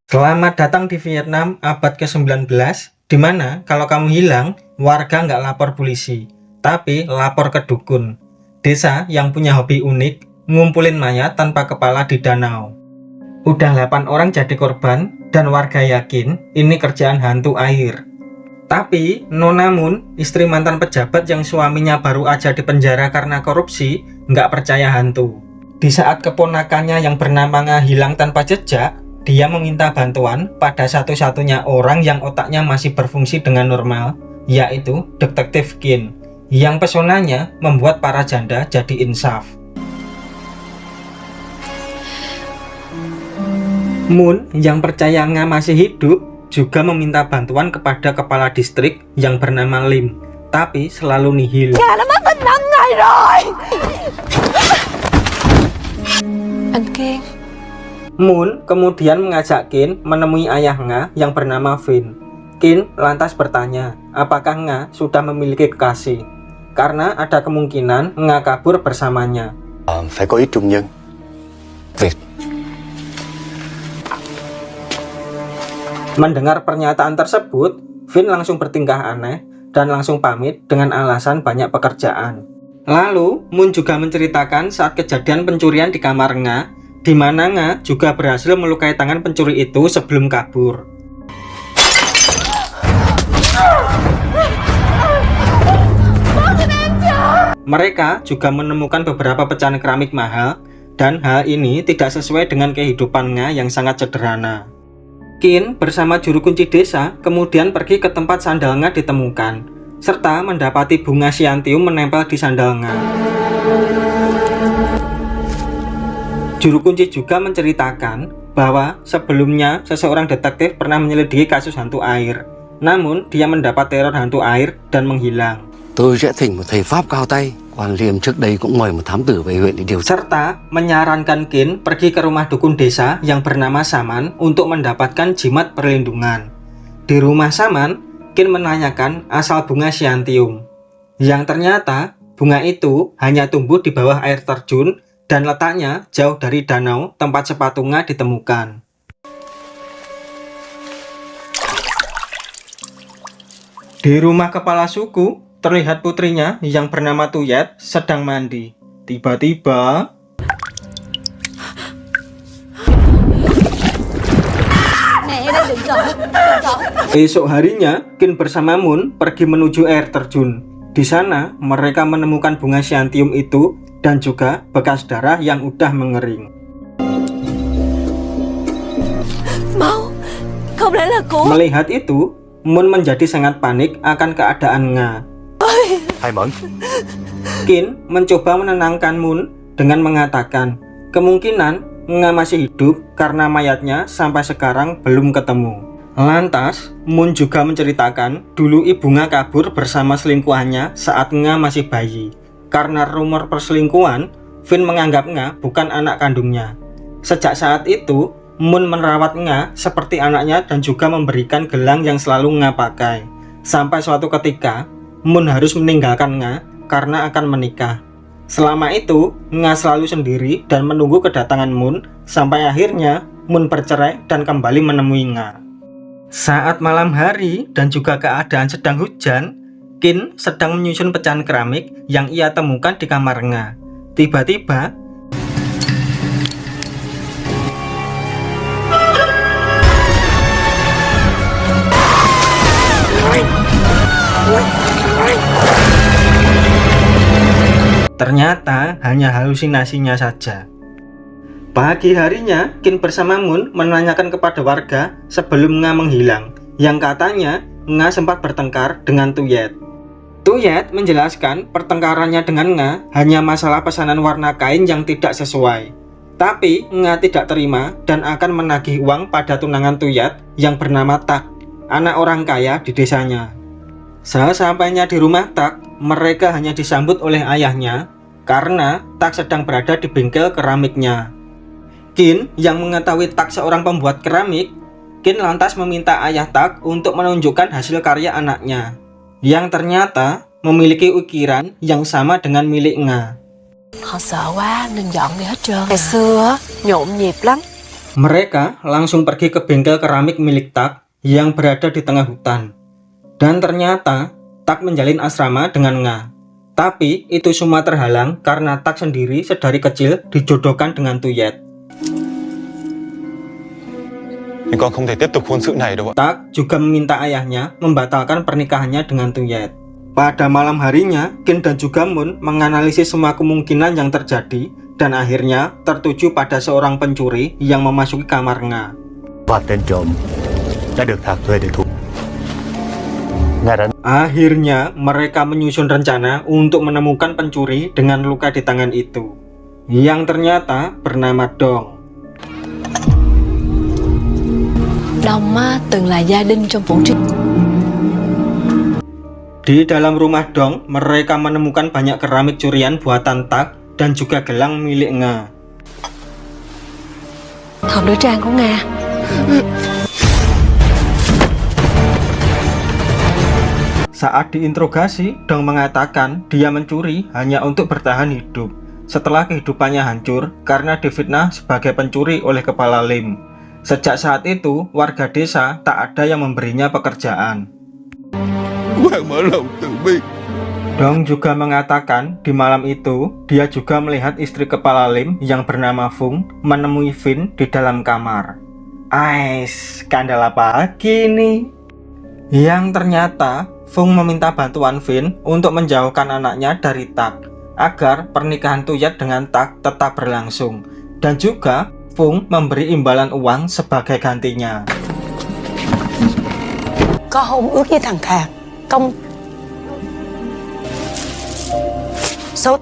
Selamat datang di Vietnam abad ke-19, di mana kalau kamu hilang, warga nggak lapor polisi, tapi lapor ke dukun. Desa yang punya hobi unik, ngumpulin mayat tanpa kepala di danau. Udah 8 orang jadi korban, dan warga yakin ini kerjaan hantu air. Tapi, Nona Mun, istri mantan pejabat yang suaminya baru aja dipenjara karena korupsi, nggak percaya hantu. Di saat keponakannya yang bernama Nga hilang tanpa jejak, dia meminta bantuan pada satu-satunya orang yang otaknya masih berfungsi dengan normal, yaitu Detektif Kin, yang pesonanya membuat para janda jadi insaf. Moon yang percaya Nga masih hidup juga meminta bantuan kepada kepala distrik yang bernama Lim, tapi selalu nihil. Moon kemudian mengajak Kin menemui ayah Nga yang bernama Vin. Kin lantas bertanya, apakah Nga sudah memiliki kekasih? Karena ada kemungkinan Nga kabur bersamanya. Phải có ít trung nhân. Việc Mendengar pernyataan tersebut, Vin langsung bertingkah aneh dan langsung pamit dengan alasan banyak pekerjaan. Lalu, Moon juga menceritakan saat kejadian pencurian di kamar Nga, di mana Nga juga berhasil melukai tangan pencuri itu sebelum kabur. Mereka juga menemukan beberapa pecahan keramik mahal, dan hal ini tidak sesuai dengan kehidupan Nga yang sangat sederhana. Kin bersama juru kunci desa kemudian pergi ke tempat sandal Nga ditemukan, serta mendapati bunga siantium menempel di sandal Nga. Juru kunci juga menceritakan bahwa sebelumnya seseorang detektif pernah menyelidiki kasus hantu air. Namun, dia mendapat teror hantu air dan menghilang. tôi sẽ thỉnh một thầy pháp cao tay. Quan Liêm trước đây cũng mời một thám tử về huyện để điều tra. Serta menyarankan Kin pergi ke rumah dukun desa yang bernama Saman untuk mendapatkan jimat perlindungan. Di rumah Saman, Kin menanyakan asal bunga siantium, yang ternyata bunga itu hanya tumbuh di bawah air terjun dan letaknya jauh dari danau tempat sepatu Nga ditemukan. Di rumah kepala suku, terlihat putrinya yang bernama Tuyet sedang mandi. Tiba-tiba, esok harinya, Kin bersama Moon pergi menuju air terjun. Di sana, mereka menemukan bunga siantium itu dan juga bekas darah yang udah mengering. Melihat itu, Moon menjadi sangat panik akan keadaan Nga. Hai Mẫn. Kin mencoba menenangkan Moon dengan mengatakan, kemungkinan Nga masih hidup karena mayatnya sampai sekarang belum ketemu. Lantas, Moon juga menceritakan dulu ibu Nga kabur bersama selingkuhannya saat Nga masih bayi. Karena rumor perselingkuhan, Vin menganggap Nga bukan anak kandungnya. Sejak saat itu, Moon merawat Nga seperti anaknya dan juga memberikan gelang yang selalu Nga pakai. Sampai suatu ketika, Moon harus meninggalkan Nga karena akan menikah. Selama itu, Nga selalu sendiri dan menunggu kedatangan Moon sampai akhirnya Moon bercerai dan kembali menemui Nga. Saat malam hari dan juga keadaan sedang hujan, Kin sedang menyusun pecahan keramik yang ia temukan di kamar Nga. Tiba-tiba, ternyata hanya halusinasinya saja. Pagi harinya, Kin bersama Moon menanyakan kepada warga sebelum Nga menghilang, yang katanya Nga sempat bertengkar dengan Tuyet. Tuyet menjelaskan pertengkarannya dengan Nga hanya masalah pesanan warna kain yang tidak sesuai. Tapi Nga tidak terima dan akan menagih uang pada tunangan Tuyet yang bernama Tak, anak orang kaya di desanya. Sesampainya di rumah Tak, mereka hanya disambut oleh ayahnya karena Tak sedang berada di bengkel keramiknya. Kin yang mengetahui Tak seorang pembuat keramik, Kin lantas meminta ayah Tak untuk menunjukkan hasil karya anaknya, yang ternyata memiliki ukiran yang sama dengan milik Nga. Họ sợ quá nên dọn đi hết trơn. Ngày xưa á, nhộn nhịp lắm. Mereka langsung pergi ke bengkel keramik milik Tak yang berada di tengah hutan. Dan ternyata Tak menjalin asrama dengan Nga. Tapi itu semua terhalang karena Tak sendiri sedari kecil dijodohkan dengan Tuyet. Tak juga meminta ayahnya membatalkan pernikahannya dengan Tuyet. Pada malam harinya, Kin dan juga Moon menganalisis semua kemungkinan yang terjadi dan akhirnya tertuju pada seorang pencuri yang memasuki kamar Nga. Akhirnya mereka menyusun rencana untuk menemukan pencuri dengan luka di tangan itu, yang ternyata bernama Dong. Dong từng là gia đình trong vụ trích. Di dalam rumah Dong, mereka menemukan banyak keramik curian buatan Tak dan juga gelang milik Nga. Hộp nữ trang của Nga. Saat diinterogasi, Dong mengatakan dia mencuri hanya untuk bertahan hidup setelah kehidupannya hancur karena difitnah sebagai pencuri oleh kepala Lim. Sejak saat itu, warga desa tak ada yang memberinya pekerjaan. Dong juga mengatakan di malam itu, dia juga melihat istri kepala Lim yang bernama Fung menemui Vin di dalam kamar. Ais, skandal apa lagi nih? Yang ternyata, Fung meminta bantuan Vin untuk menjauhkan anaknya dari Tak, agar pernikahan Tuyet dengan Tak tetap berlangsung. Dan juga, Fung memberi imbalan uang sebagai gantinya. Có hôn ước với thằng Thạc, công số.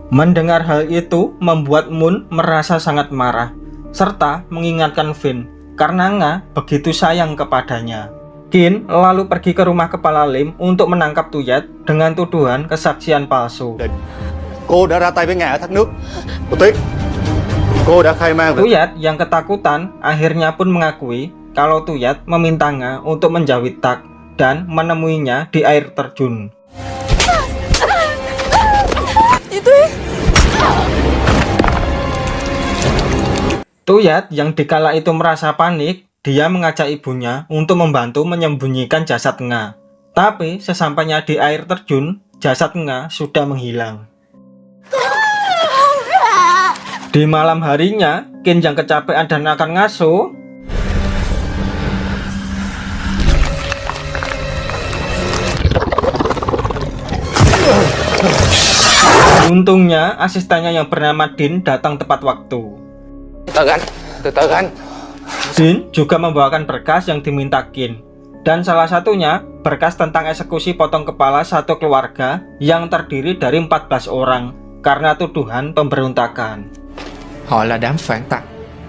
Mendengar hal itu membuat Moon merasa sangat marah, serta mengingatkan Vin karena Nga begitu sayang kepadanya. Kin lalu pergi ke rumah kepala Lim untuk menangkap Tuyet dengan tuduhan kesaksian palsu. Cô đã ra tay với Nga ở thác nước. Cô Tuyết, cô đã khai man. Tuyet yang ketakutan akhirnya pun mengakui kalau Tuyet meminta Nga untuk menjauhi Tak dan menemuinya di air terjun. Tuyet yang dikala itu merasa panik, dia mengajak ibunya untuk membantu menyembunyikan jasad Nga. Tapi sesampainya di air terjun, jasad Nga sudah menghilang. Di malam harinya, Kin yang kecapean dan akan ngasuh, untungnya asistennya yang bernama Din datang tepat waktu. Từ từ anh. Din juga membawakan berkas yang diminta Kin, dan salah satunya berkas tentang eksekusi potong kepala satu keluarga yang terdiri dari 14 orang karena tuduhan pemberontakan. Họ là đám phản tặc,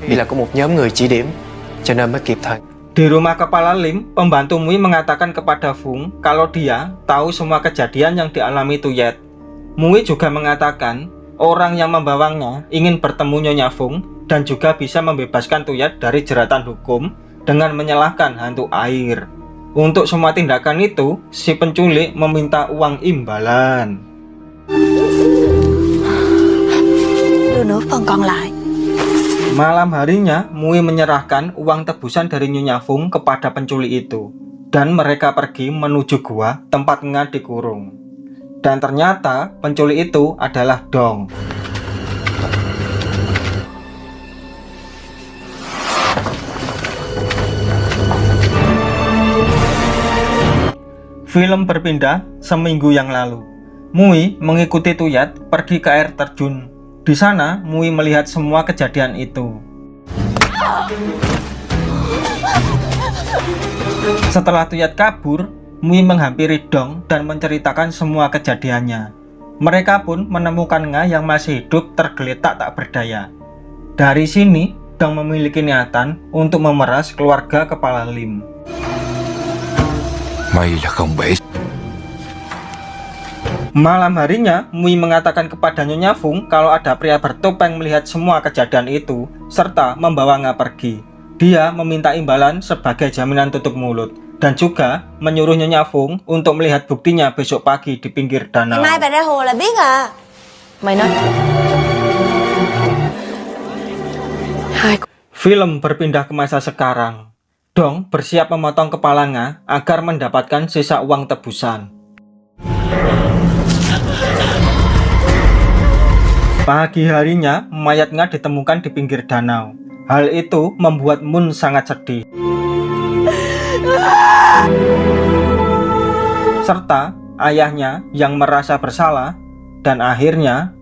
vì là có một nhóm người chỉ điểm, cho nên mới kịp thời. Di rumah kepala Lim, pembantu Mui mengatakan kepada Fung kalau dia tahu semua kejadian yang dialami Tuyet. Mui juga mengatakan orang yang membawanya ingin bertemu Nyonya Fung dan juga bisa membebaskan Tuyet dari jeratan hukum dengan menyalahkan hantu air. Untuk semua tindakan itu, si penculik meminta uang imbalan. Đưa nửa phần còn lại. Malam harinya, Mui menyerahkan uang tebusan dari Nyonya Fung kepada penculik itu. Dan mereka pergi menuju gua tempat Nga dikurung. Dan ternyata penculik itu adalah Dong. Film berpindah seminggu yang lalu. Mui mengikuti Tuyet pergi ke air terjun. Di sana, Mui melihat semua kejadian itu. Setelah Tuyet kabur, Mui menghampiri Dong dan menceritakan semua kejadiannya. Mereka pun menemukan Nga yang masih hidup tergeletak tak berdaya. Dari sini, Dong memiliki niatan untuk memeras keluarga kepala Lim. May là không bể. Malam harinya, Mui mengatakan kepada Nyonya Fung kalau ada pria bertopeng melihat semua kejadian itu, serta membawa Nga pergi. Dia meminta imbalan sebagai jaminan tutup mulut, dan juga menyuruh Nyonya Fung untuk melihat buktinya besok pagi di pinggir danau. Mai bà ra hồ là biết à. Mày nói. Hai. Film berpindah ke masa sekarang. Dong bersiap memotong kepala Nga agar mendapatkan sisa uang tebusan. Pagi harinya, mayat Nga ditemukan di pinggir danau. Hal itu membuat Moon sangat sedih. Serta ayahnya yang merasa bersalah dan akhirnya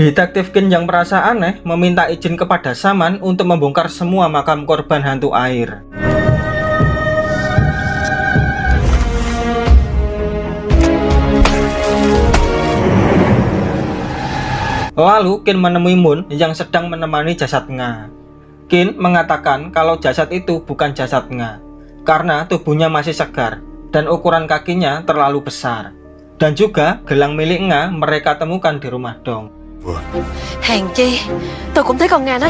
Detektif Kin yang merasa aneh meminta izin kepada Saman untuk membongkar semua makam korban hantu air. Lalu Kin menemui Moon yang sedang menemani jasad Nga. Kin mengatakan kalau jasad itu bukan jasad Nga karena tubuhnya masih segar dan ukuran kakinya terlalu besar. Dan juga gelang milik Nga mereka temukan di rumah Dong. Hèn chi, tôi cũng thấy con Nga đó.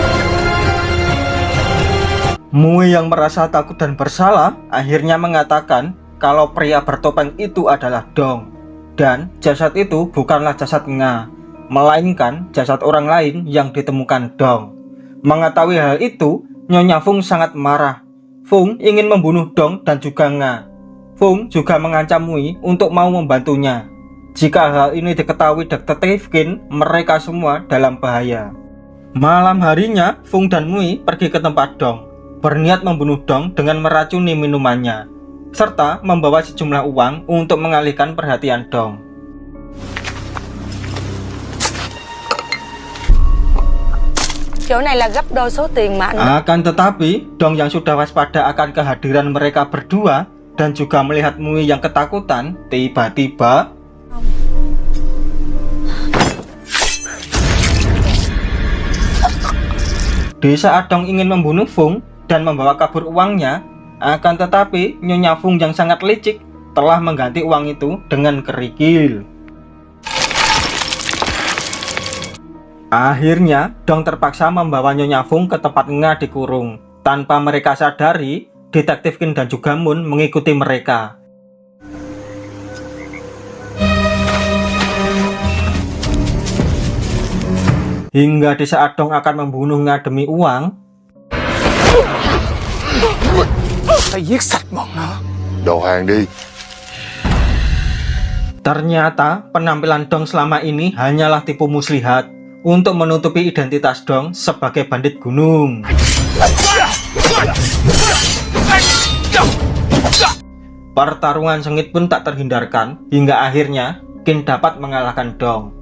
Mui yang merasa takut dan bersalah akhirnya mengatakan kalau pria bertopeng itu adalah Dong. Dan jasad itu bukanlah jasad Nga, melainkan jasad orang lain yang ditemukan Dong. Mengetahui hal itu, Nyonya Fung sangat marah. Fung ingin membunuh Dong dan juga Nga. Fung juga mengancam Mui untuk mau membantunya. Jika hal ini diketahui Detektif Kin, mereka semua dalam bahaya. Malam harinya, Fung dan Mui pergi ke tempat Dong, berniat membunuh Dong dengan meracuni minumannya, serta membawa sejumlah uang untuk mengalihkan perhatian Dong. Chỗ này là gấp đôi số tiền mà anh... Akan tetapi, Dong yang sudah waspada akan kehadiran mereka berdua dan juga melihat Mui yang ketakutan, tiba-tiba di saat Dong ingin membunuh Fung dan membawa kabur uangnya, akan tetapi Nyonya Fung yang sangat licik telah mengganti uang itu dengan kerikil. Akhirnya, Dong terpaksa membawa Nyonya Fung ke tempat Nga dikurung. Tanpa mereka sadari, Detektif Kin dan juga Moon mengikuti mereka. Hingga di saat Dong akan membunuh Nga demi uang, Phải giết sạch bọn nó. Đầu hàng đi. ternyata penampilan Dong selama ini hanyalah tipu muslihat untuk menutupi identitas Dong sebagai bandit gunung. Pertarungan sengit pun tak terhindarkan hingga akhirnya Kin dapat mengalahkan Dong.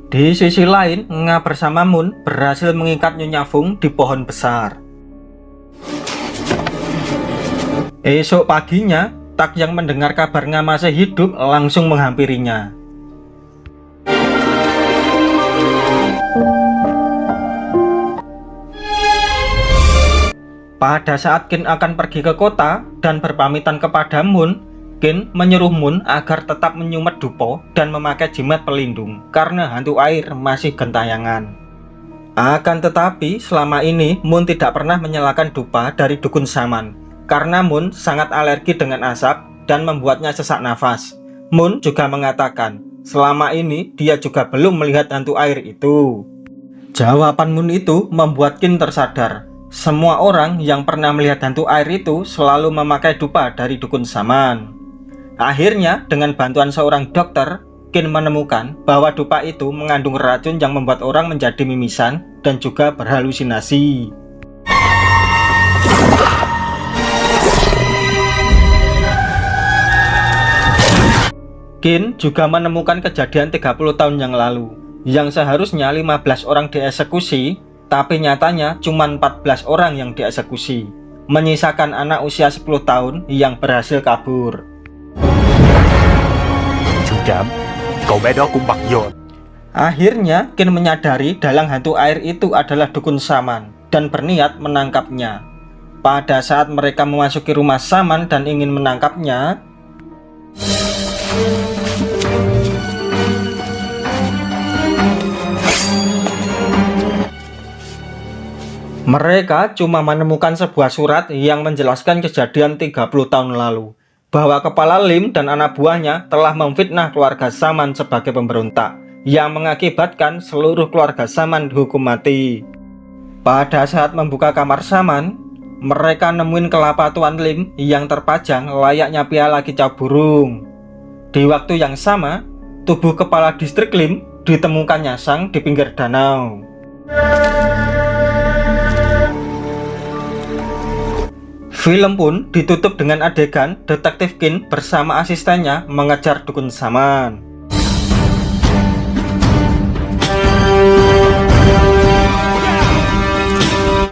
Di sisi lain, Nga bersama Moon berhasil mengikat Nyonya Fung di pohon besar. Esok paginya, Tak yang mendengar kabar Nga masih hidup langsung menghampirinya. Pada saat Kin akan pergi ke kota dan berpamitan kepada Moon, Kin menyuruh Moon agar tetap menyumet dupo dan memakai jimat pelindung karena hantu air masih gentayangan. Akan tetapi selama ini Moon tidak pernah menyalakan dupa dari dukun Saman karena Moon sangat alergi dengan asap dan membuatnya sesak nafas. Moon juga mengatakan selama ini dia juga belum melihat hantu air itu. Jawaban Moon itu membuat Kin tersadar. Semua orang yang pernah melihat hantu air itu selalu memakai dupa dari dukun Saman. Akhirnya dengan bantuan seorang dokter, Kin menemukan bahwa dupa itu mengandung racun yang membuat orang menjadi mimisan dan juga berhalusinasi. Kin juga menemukan kejadian 30 tahun yang lalu, yang seharusnya 15 orang dieksekusi, tapi nyatanya cuma 14 orang yang dieksekusi, menyisakan anak usia 10 tahun yang berhasil kabur. Chú Trạm, cậu bé đó cũng bật vô. Akhirnya Kin menyadari dalang hantu air itu adalah dukun Saman dan berniat menangkapnya. Pada saat mereka memasuki rumah Saman dan ingin menangkapnya, mereka cuma menemukan sebuah surat yang menjelaskan kejadian 30 tahun lalu. bahwa kepala Lim dan anak buahnya telah memfitnah keluarga Saman sebagai pemberontak yang mengakibatkan seluruh keluarga Saman dihukum mati. Pada saat membuka kamar Saman, mereka nemuin kelapa Tuan Lim yang terpajang layaknya piala kicau burung. Di waktu yang sama, tubuh kepala distrik Lim ditemukan nyasang di pinggir danau. Film pun ditutup dengan adegan Detektif Kin bersama asistennya mengejar dukun Saman.